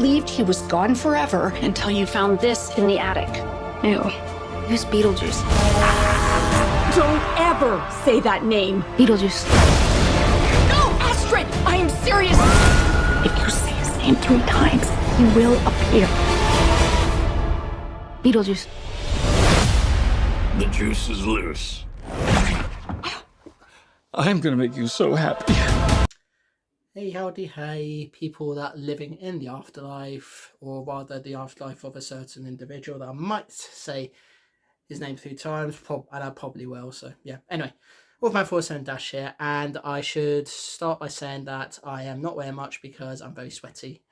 believed he was gone forever Until you found this in the attic. Ew. Who's Beetlejuice? Don't ever say that name. Beetlejuice. No, Astrid! I am serious! If you say his name 3 times, he will appear. Beetlejuice. The juice is loose. I'm gonna make you so happy. Hey, howdy, hey, people that are living in the afterlife, or rather the afterlife of a certain individual that I might say his name 3 times, and I probably will, so yeah. Anyway, Wolfman 47 Dash here, and I should start by saying that I am not wearing much because I'm very sweaty.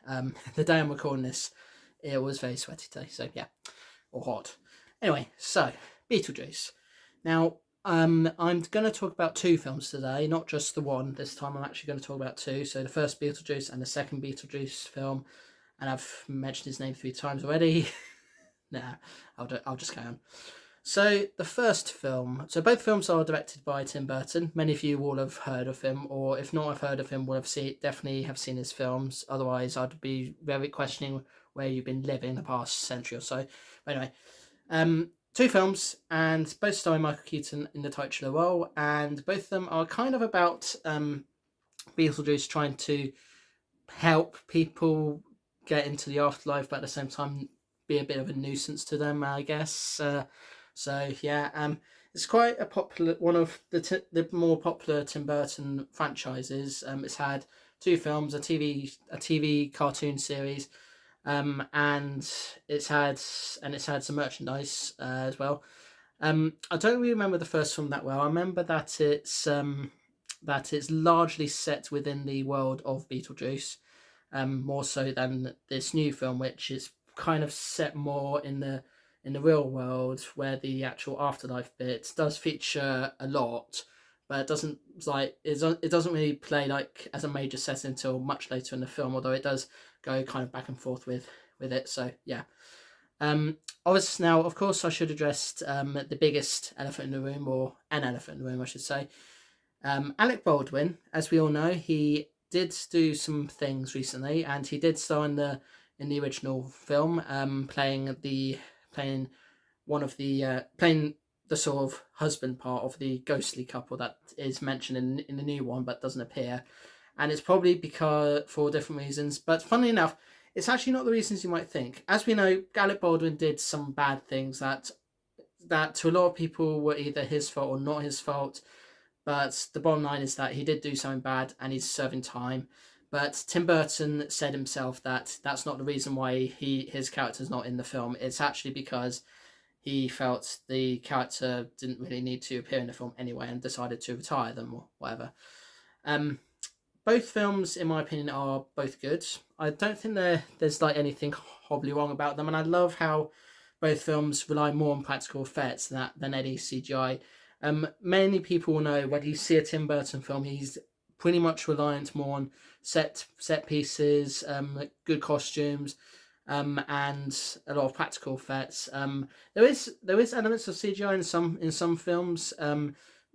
The day I'm recording this, it was very sweaty today, so yeah, or hot. Anyway, so, Beetlejuice. Now, I'm going to talk about 2 films today, not just the one. This time I'm actually going to talk about 2. So the first Beetlejuice and the second Beetlejuice film. And I've mentioned his name 3 times already. Nah, I'll just carry on. So the first film. So both films are directed by Tim Burton. Many of you will have heard of him, or if not have heard of him, will have definitely have seen his films. Otherwise, I'd be very questioning where you've been living the past century or so. But anyway, 2 films, and both starring Michael Keaton in the titular role, and both of them are kind of about Beetlejuice trying to help people get into the afterlife, but at the same time be a bit of a nuisance to them, I guess. So yeah, it's quite a popular one of the more popular Tim Burton franchises. It's had 2 films, a TV cartoon series. And it's had some merchandise as well. I don't really remember the first film that well. I remember that it's largely set within the world of Beetlejuice, more so than this new film, which is kind of set more in the real world, where the actual afterlife bit does feature a lot, but it doesn't really play like as a major set until much later in the film, although it does go kind of back and forth with it. So yeah, obviously now, of course, I should address the biggest elephant in the room, or an elephant in the room, I should say. Alec Baldwin, as we all know, he did do some things recently, and he did star in the original film, playing the sort of husband part of the ghostly couple that is mentioned in the new one but doesn't appear. And it's probably because for different reasons. But funnily enough, it's actually not the reasons you might think. As we know, Alec Baldwin did some bad things that to a lot of people were either his fault or not his fault. But the bottom line is that he did do something bad and he's serving time. But Tim Burton said himself that that's not the reason why his character's not in the film. It's actually because he felt the character didn't really need to appear in the film anyway and decided to retire them or whatever. Both films, in my opinion, are both good. I don't think there's like anything horribly wrong about them, and I love how both films rely more on practical effects than any CGI. Many people will know when you see a Tim Burton film, he's pretty much reliant more on set pieces, good costumes, and a lot of practical effects. There is elements of CGI in some films.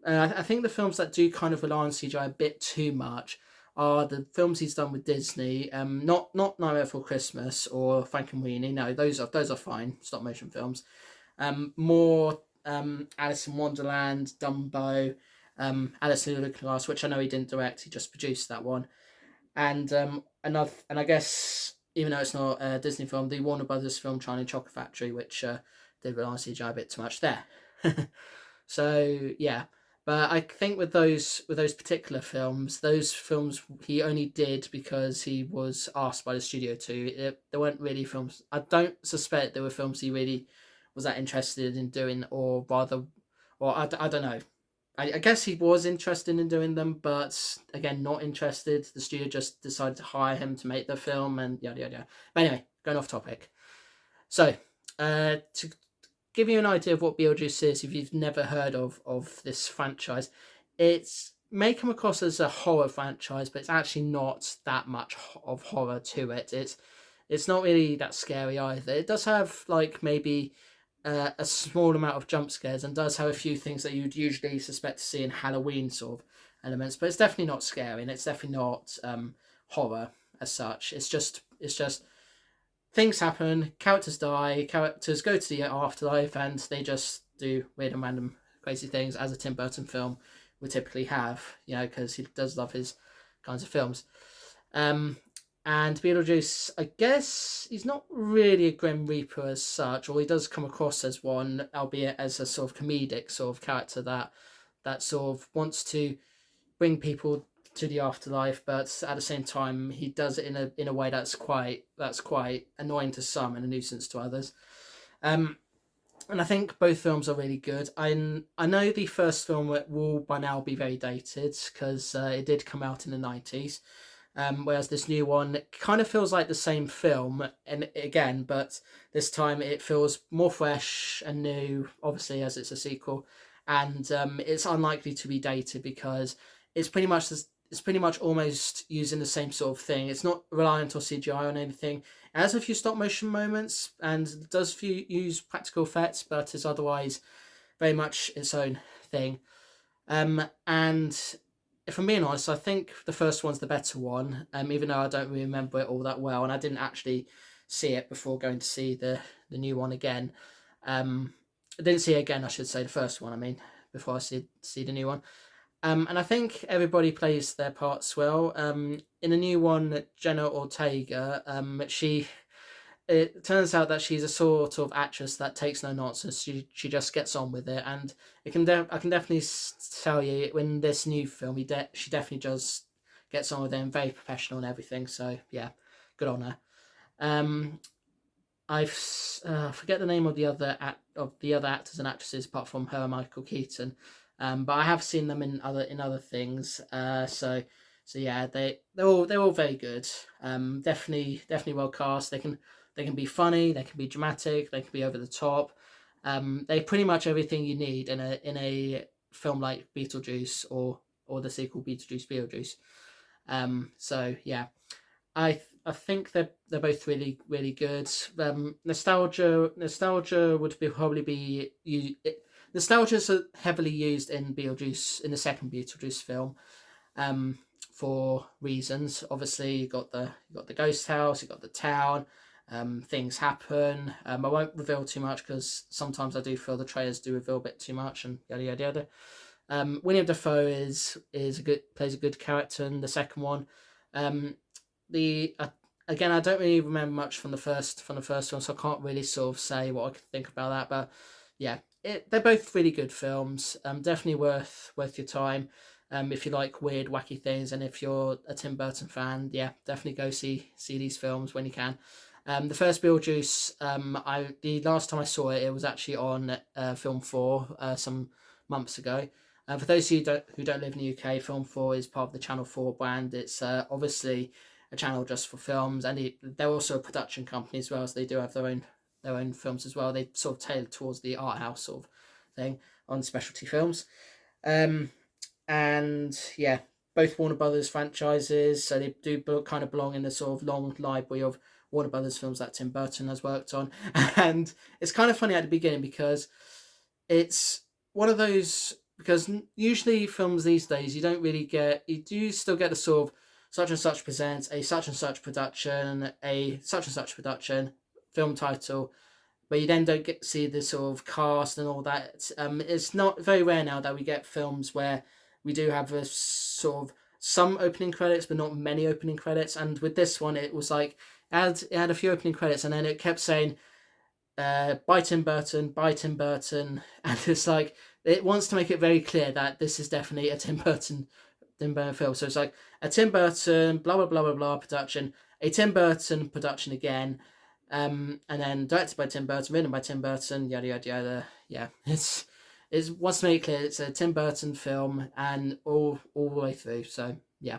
I think the films that do kind of rely on CGI a bit too much are the films he's done with Disney. Not Nightmare Before Christmas or Frankenweenie. No, those are fine stop motion films. More Alice in Wonderland, Dumbo, Alice in the Looking Glass, which I know he didn't direct, he just produced that one. And I guess, even though it's not a Disney film, the Warner Brothers film Charlie and Chocolate Factory, which did rely on CGI a bit too much there. So yeah, but I think with those particular films, those films he only did because he was asked by the studio to. There weren't really films. I don't suspect there were films he really was that interested in doing, or rather, or I don't know. I guess he was interested in doing them, but again, not interested. The studio just decided to hire him to make the film, and yada yada yada. But anyway, going off topic. So, to give you an idea of what Beetlejuice is, if you've never heard of this franchise, it's may come across as a horror franchise, but it's actually not that much of horror to it. It's not really that scary either. It does have like maybe a small amount of jump scares, and does have a few things that you'd usually suspect to see in Halloween sort of elements, but it's definitely not scary, and it's definitely not horror as such. It's just things happen, characters die, characters go to the afterlife, and they just do weird and random crazy things, as a Tim Burton film would typically have, because he does love his kinds of films. Um, and Beetlejuice, I guess he's not really a Grim Reaper as such, or he does come across as one, albeit as a sort of comedic sort of character that sort of wants to bring people to the afterlife, but at the same time he does it in a way that's quite annoying to some and a nuisance to others. And I think both films are really good. I know the first film will by now be very dated because it did come out in the 90s. Whereas this new one kind of feels like the same film, and again, but this time it feels more fresh and new, obviously, as it's a sequel, and it's unlikely to be dated because it's pretty much almost using the same sort of thing. It's not reliant on CGI on anything. It has a few stop motion moments and does use practical effects, but is otherwise very much its own thing. And if I'm being honest, I think the first one's the better one, even though I don't really remember it all that well, and I didn't actually see it before going to see the new one again. I didn't see it again, I should say, the first one, I mean, before I see the new one. And I think everybody plays their parts well. In the new one, Jenna Ortega, it turns out that she's a sort of actress that takes no nonsense. She just gets on with it, and I can definitely tell you in this new film, she definitely just gets on with it and very professional and everything. So yeah, good on her. I forget the name of the other actors and actresses apart from her and Michael Keaton, but I have seen them in other things. So yeah, they're all very good. Definitely well cast. They can be funny, they can be dramatic, they can be over the top. They're pretty much everything you need in a film like Beetlejuice or the sequel Beetlejuice. So yeah, I think they're both really good. Nostalgia would probably be nostalgia's heavily used in Beetlejuice, in the second Beetlejuice film. For reasons. Obviously, you got the ghost house, you got the town. Things happen. I won't reveal too much because sometimes I do feel the trailers do reveal a bit too much and yada yada yada. William Dafoe plays a good character in the second one. Again, I don't really remember much from the first one, so I can't really sort of say what I could think about that. But yeah, they're both really good films. Definitely worth your time. If you like weird, wacky things, and if you're a Tim Burton fan, yeah, definitely go see these films when you can. The first Beetlejuice, the last time I saw it, it was actually on Film 4 some months ago. For those of you who don't live in the UK, Film 4 is part of the Channel 4 brand. It's obviously a channel just for films, and they're also a production company as well, so they do have their own films as well. They sort of tailor towards the art house sort of thing on specialty films. And yeah, both Warner Brothers franchises, so they do kind of belong in the sort of long library of Warner Brothers films that Tim Burton has worked on. And it's kind of funny at the beginning because it's one of those, because usually films these days you do still get the sort of such and such presents a such and such production, a such and such production film title, but you then don't get to see the sort of cast and all that. It's not very rare now that we get films where we do have a sort of some opening credits, but not many opening credits. And with this one, it was like it had a few opening credits, and then it kept saying, "By Tim Burton," and it's like it wants to make it very clear that this is definitely a Tim Burton film. So it's like a Tim Burton blah blah blah blah blah production, a Tim Burton production again, and then directed by Tim Burton, written by Tim Burton, yada yada yada. Yeah, it wants to make it clear it's a Tim Burton film and all the way through. So yeah.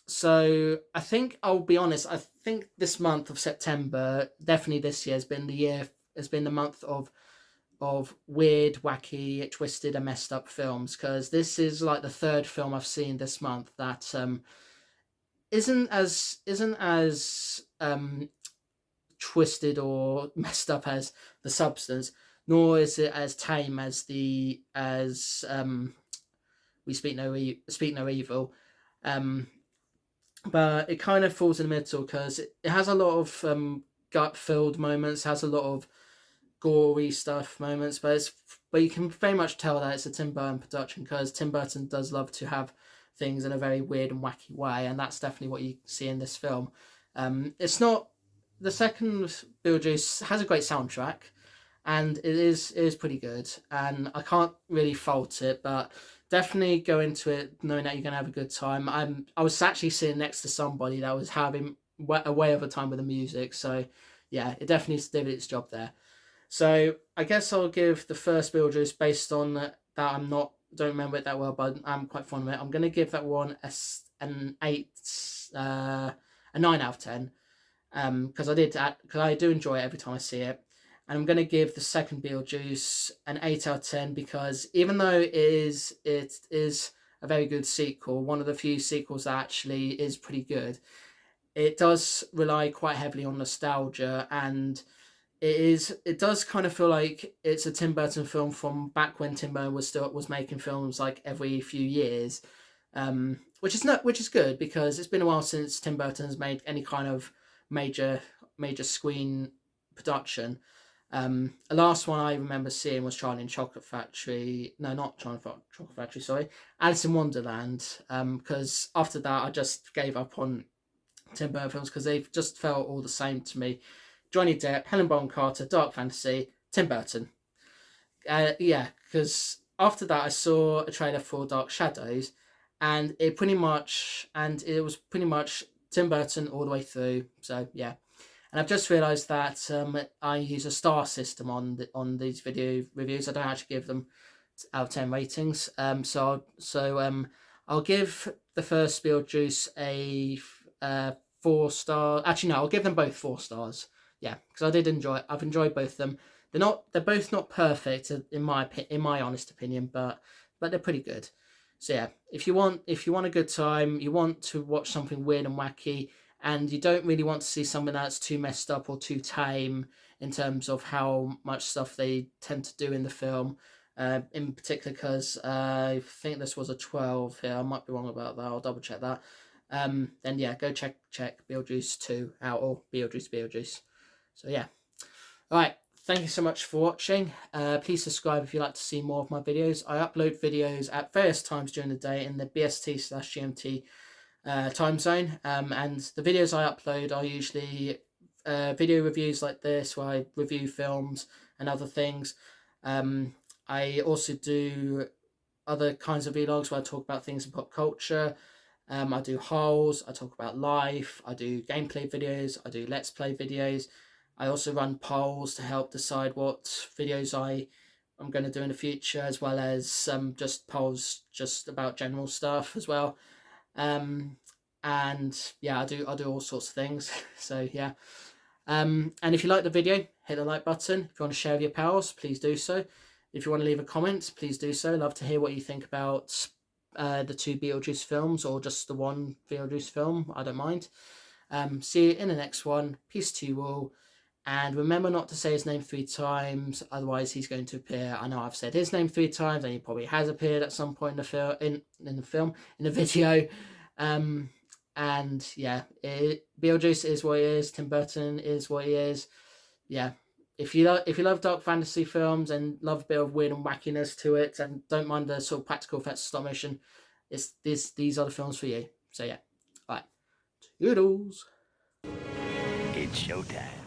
So I think I'll be honest. I think this month of September, definitely this year, has been the month of weird, wacky, twisted, and messed up films. Because this is like the third film I've seen this month that isn't as twisted or messed up as The Substance, nor is it as tame as We Speak No Evil. but it kind of falls in the middle because it has a lot of gut-filled moments, has a lot of gory stuff moments, but you can very much tell that it's a Tim Burton production because Tim Burton does love to have things in a very weird and wacky way, and that's definitely what you see in this film. It's not the second Beetlejuice has a great soundtrack, and it is pretty good, and I can't really fault it, but definitely go into it knowing that you're gonna have a good time. I was actually sitting next to somebody that was having a way of a time with the music, so yeah, it definitely did its job there. So I guess I'll give the first Beetlejuice based on that. Don't remember it that well, but I'm quite fond of it. I'm gonna give that one an 8, a 9 out of 10, because I do enjoy it every time I see it. And I'm gonna give the second Beetlejuice an 8 out of 10 because even though it is a very good sequel, one of the few sequels that actually is pretty good, it does rely quite heavily on nostalgia, and it does kind of feel like it's a Tim Burton film from back when Tim Burton was making films like every few years, which is good because it's been a while since Tim Burton has made any kind of major screen production. The last one I remember seeing was Charlie and Chocolate Factory. No, not Charlie and Chocolate Factory. Sorry, Alice in Wonderland. Because after that, I just gave up on Tim Burton films because they've just felt all the same to me. Johnny Depp, Helen Bonham Carter, Dark Fantasy, Tim Burton. Yeah, because after that I saw a trailer for Dark Shadows, and it was pretty much Tim Burton all the way through. So yeah, and I've just realised that I use a star system on these video reviews. I don't actually give them out of 10 ratings. I'll give the first Beetlejuice a 4 star. Actually, no, I'll give them both 4 stars. Yeah, because I've enjoyed both of them. They're both not perfect in my honest opinion, but they're pretty good. So yeah, if you want a good time, you want to watch something weird and wacky, and you don't really want to see something that's too messed up or too tame in terms of how much stuff they tend to do in the film. In particular, because I think this was a 12 here. I might be wrong about that. I'll double check that. Then yeah, go check Beetlejuice 2 out, or Beetlejuice. So yeah. Alright, thank you so much for watching. Please subscribe if you'd like to see more of my videos. I upload videos at various times during the day in the BST/GMT time zone. And the videos I upload are usually video reviews like this, where I review films and other things. I also do other kinds of vlogs where I talk about things in pop culture. I do hauls, I talk about life, I do gameplay videos, I do let's play videos. I also run polls to help decide what videos I'm going to do in the future, as well as just polls just about general stuff as well. And yeah, I do all sorts of things. So yeah. And if you like the video, hit the like button. If you want to share with your pals, please do so. If you want to leave a comment, please do so. Love to hear what you think about the 2 Beetlejuice films, or just the one Beetlejuice film. I don't mind. See you in the next one. Peace to you all. And remember not to say his name 3 times, otherwise he's going to appear. I know I've said his name 3 times, and he probably has appeared at some point in the video. And yeah, Beetlejuice is what he is. Tim Burton is what he is. Yeah, if you love dark fantasy films and love a bit of weird and wackiness to it, and don't mind the sort of practical effects of stop motion, these are the films for you. So yeah, all right, toodles. It's showtime.